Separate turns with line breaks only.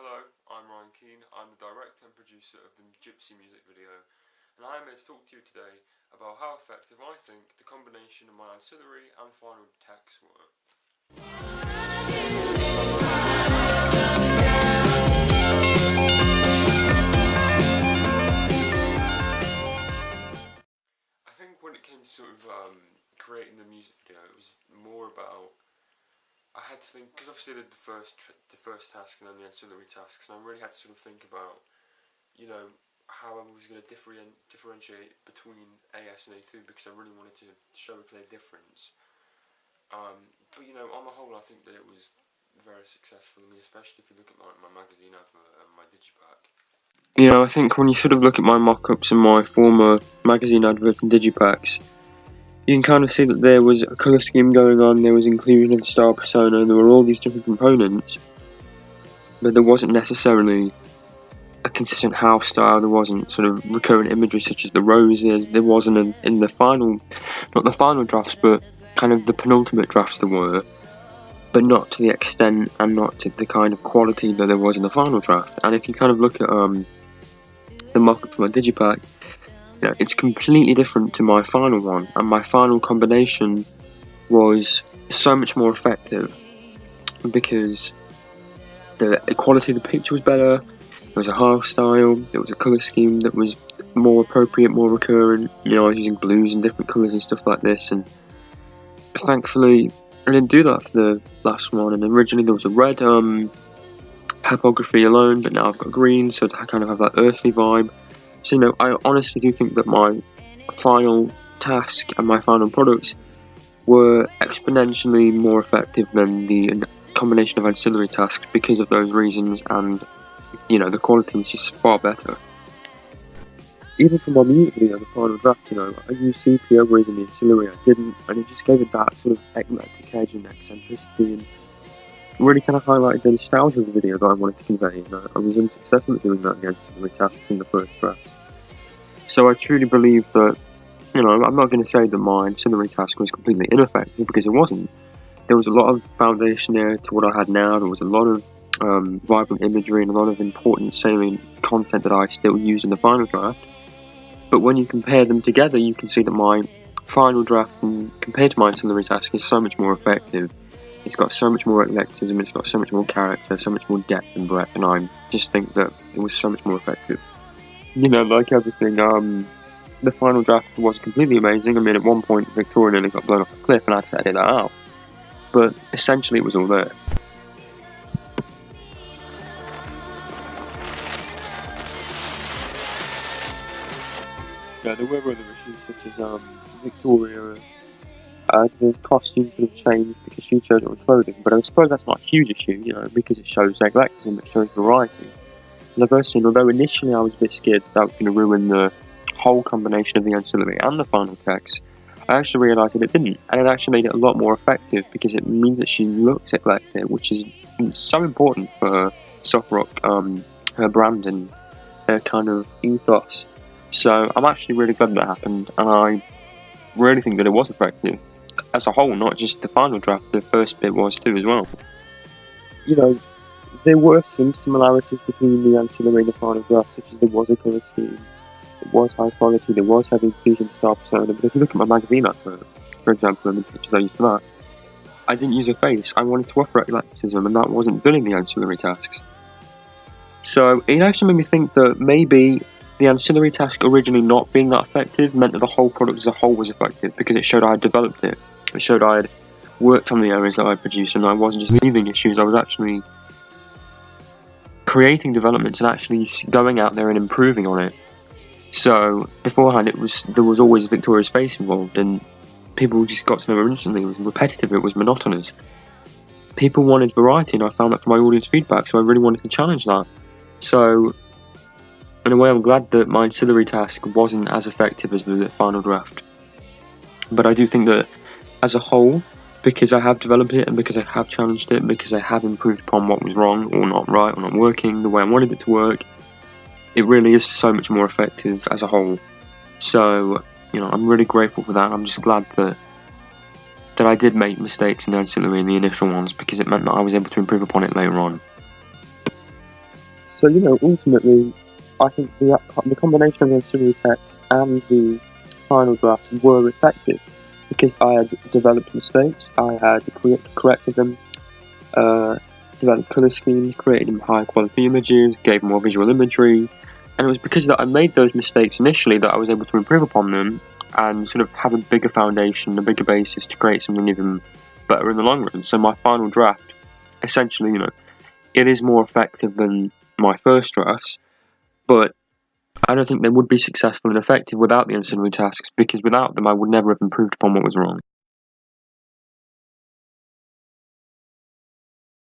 Hello, I'm Ryan Keane. I'm the director and producer of the Gypsy music video, and I am here to talk to you today about how effective I think the combination of my ancillary and final texts were. I think when it came to creating the music video, it was more about, I had to think, because obviously I did the first task and then the ancillary tasks, and I really had to sort of think about, how I was going to differentiate between AS and A2, because I really wanted to show a clear difference. But on the whole, I think that it was very successful for me, especially if you look at my magazine advert and my digipack. I think when you sort of look at my mock-ups and my former magazine adverts and digipacks, you can kind of see that there was a colour scheme going on, there was inclusion of the star persona, there were all these different components, but there wasn't necessarily a consistent house style, there wasn't sort of recurrent imagery such as the roses, there wasn't in the final, not the final drafts, but kind of the penultimate drafts there were, but not to the extent and not to the kind of quality that there was in the final draft. And if you kind of look at the mock-up for my digipack, it's completely different to my final one, and my final combination was so much more effective because the quality of the picture was better, there was a house style, there was a colour scheme that was more appropriate, more recurrent. I was using blues and different colours and stuff like this, and thankfully I didn't do that for the last one. And originally there was a red typography alone, but now I've got green, so I kind of have that earthly vibe. So I honestly do think that my final task and my final products were exponentially more effective than the combination of ancillary tasks because of those reasons, and the quality was just far better. Even for my music video, the final draft, I used sepia, whereas in the ancillary I didn't, and it just gave it that sort of eclectic edge and eccentricity, and really kind of highlighted the nostalgia of the video that I wanted to convey. I was unsuccessful at doing that in the ancillary tasks in the first draft. So I truly believe that, I'm not going to say that my ancillary task was completely ineffective, because it wasn't. There was a lot of foundation there to what I had now. There was a lot of vibrant imagery and a lot of important salient content that I still use in the final draft. But when you compare them together, you can see that my final draft, compared to my ancillary task, is so much more effective. It's got so much more eclecticism, it's got so much more character, so much more depth and breadth, and I just think that it was so much more effective. Like everything, the final draft was completely amazing. I mean, at one point Victoria nearly got blown off a cliff and I had to edit that out. But essentially it was all there. There were other issues such as Victoria, the costume sort of changed because she chose it on clothing, but I suppose that's not a huge issue, because it shows eclecticism, it shows variety. Diversity, and although initially I was a bit scared that was going to ruin the whole combination of the ancillary and the final text, I actually realised that it didn't, and it actually made it a lot more effective because it means that she looks eclectic, which is so important for her soft rock, her brand and her kind of ethos. So I'm actually really glad that happened, and I really think that it was effective as a whole, not just the final draft. The first bit was too as well. There were some similarities between the ancillary and the final draft, such as there was a colour scheme, it was high quality, there was heavy inclusion star persona, but if you look at my magazine advert, for example, and the pictures I used for that, I didn't use a face. I wanted to offer eclecticism, and that wasn't done in the ancillary tasks. So it actually made me think that maybe the ancillary task originally not being that effective meant that the whole product as a whole was effective, because it showed I had developed it. It showed I had worked on the areas that I produced, and I wasn't just leaving issues, I was actually creating developments and actually going out there and improving on it. So beforehand there was always Victoria's face involved, and people just got to know her instantly. It was repetitive, it was monotonous. People wanted variety, and I found that from my audience feedback, so I really wanted to challenge that. So in a way I'm glad that my ancillary task wasn't as effective as the final draft. But I do think that as a whole, because I have developed it, and because I have challenged it, and because I have improved upon what was wrong or not right or not working the way I wanted it to work, it really is so much more effective as a whole. So, I'm really grateful for that. I'm just glad that I did make mistakes in the ancillary and the initial ones, because it meant that I was able to improve upon it later on.
So, ultimately, I think the combination of the ancillary text and the final drafts were effective because I had developed mistakes, I had corrected them, uh, developed colour schemes, created higher quality images, gave more visual imagery, and it was because that I made those mistakes initially that I was able to improve upon them and sort of have a bigger foundation, a bigger basis to create something even better in the long run. So my final draft, essentially, it is more effective than my first drafts, but I don't think they would be successful and effective without the ancillary tasks, because without them I would never have improved upon what was wrong.